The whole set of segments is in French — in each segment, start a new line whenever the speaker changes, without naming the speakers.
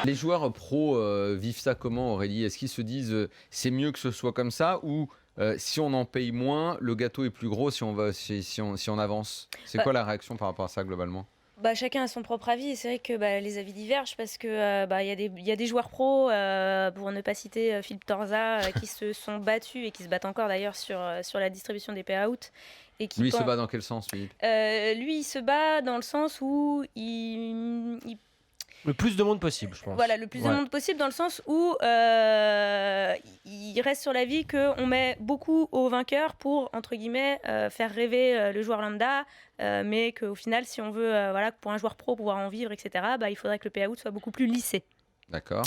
Les joueurs pros vivent ça comment, Aurélie? Est-ce qu'ils se disent c'est mieux que ce soit comme ça ou si on en paye moins, le gâteau est plus gros si on avance? C'est quoi la réaction par rapport à ça globalement?
Chacun a son propre avis et c'est vrai que les avis divergent parce que il y a des joueurs pros, pour ne pas citer Philippe Torza, qui se sont battus et qui se battent encore d'ailleurs sur la distribution des payouts. Et qui
Lui, il se bat dans quel sens, Philippe?
Lui, il se bat dans le sens où il
Le plus de monde possible, je pense.
Voilà, le plus de monde possible dans le sens où il reste sur l'avis qu'on met beaucoup aux vainqueurs pour, entre guillemets, faire rêver le joueur lambda, mais qu'au final, si on veut, pour un joueur pro pouvoir en vivre, etc., il faudrait que le payout soit beaucoup plus lissé.
D'accord.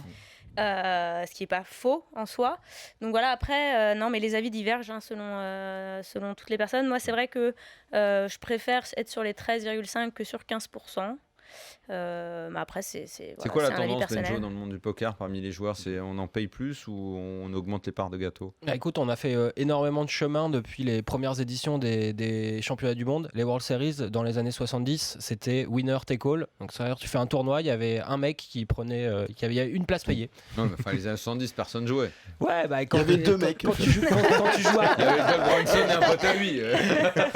Ce qui n'est pas faux en soi. Donc voilà, après, non, mais les avis divergent selon toutes les personnes. Moi, c'est vrai que je préfère être sur les 13,5 que sur 15%. Mais après, c'est
quoi la
un avis
tendance,
personnel.
Benjo, dans le monde du poker parmi les joueurs? C'est on en paye plus ou on augmente les parts de gâteau?
Écoute, on a fait énormément de chemin depuis les premières éditions des championnats du monde. Les World Series, dans les années 70, c'était winner take all. Donc, c'est-à-dire, tu fais un tournoi, il y avait un mec qui prenait, qui avait une place payée.
Non, mais les années 70, personne jouait.
Ouais,
il y avait deux mecs.
Quand tu joues à...
Il y avait Doug Brunson et un pote à lui.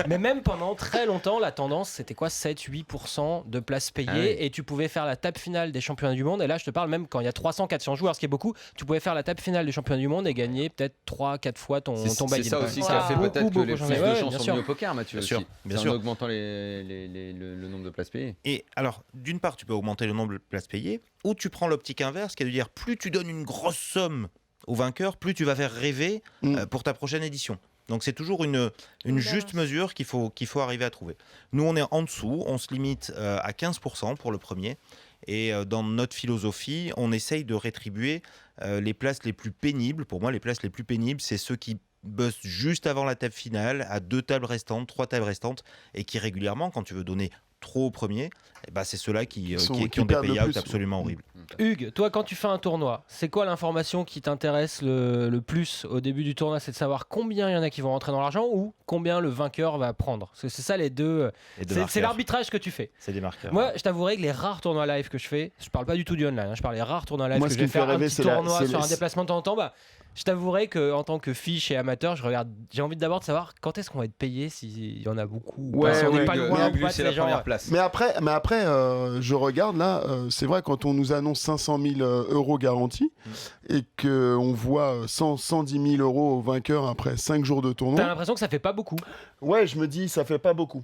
Mais même pendant très longtemps, la tendance, c'était quoi? 7-8% de places payées.
Ah oui.
Et tu pouvais faire la table finale des championnats du monde. Et là, je te parle même quand il y a 300-400 joueurs, ce qui est beaucoup. Tu pouvais faire la table finale des championnats du monde et gagner peut-être 3-4 fois ton buy-in.
C'est ça aussi qui a fait peut-être que les plus de chance sont mis au poker, Mathieu. Bien sûr. En augmentant le nombre de places payées.
Et alors, d'une part, tu peux augmenter le nombre de places payées, ou tu prends l'optique inverse, qui est de dire plus tu donnes une grosse somme au vainqueur, plus tu vas faire rêver pour ta prochaine édition. Donc c'est toujours une juste mesure qu'il faut arriver à trouver. Nous, on est en dessous, on se limite à 15% pour le premier. Et dans notre philosophie, on essaye de rétribuer les places les plus pénibles. Pour moi, les places les plus pénibles, c'est ceux qui buzzent juste avant la table finale, à 2 tables restantes, 3 tables restantes, et qui régulièrement, quand tu veux donner trop au premier, c'est ceux-là qui ont des payouts absolument horribles.
Hugues, toi, quand tu fais un tournoi, c'est quoi l'information qui t'intéresse le plus au début du tournoi? C'est de savoir combien il y en a qui vont rentrer dans l'argent ou combien le vainqueur va prendre? C'est ça les deux. C'est l'arbitrage que tu fais.
C'est des marqueurs.
Moi, je t'avouerai que les rares tournois live que je fais, je parle pas du tout du online, je parle des rares tournois live
Moi,
que
ce
je
qui
vais
me fait
faire un
rêver,
petit
c'est
tournoi sur un déplacement de temps en temps. Je t'avouerai qu'en tant que fiche et amateur, j'ai envie d'abord de savoir quand est-ce qu'on va être payé, s'il y en a beaucoup. Si on n'est pas loin,
c'est la première place.
Mais après, je regarde là, c'est vrai, quand on nous annonce 500 000 euros garantis et qu'on voit 110 000 euros au vainqueur après 5 jours de tournoi.
T'as l'impression que ça fait pas beaucoup.
Ouais, je me dis, ça fait pas beaucoup.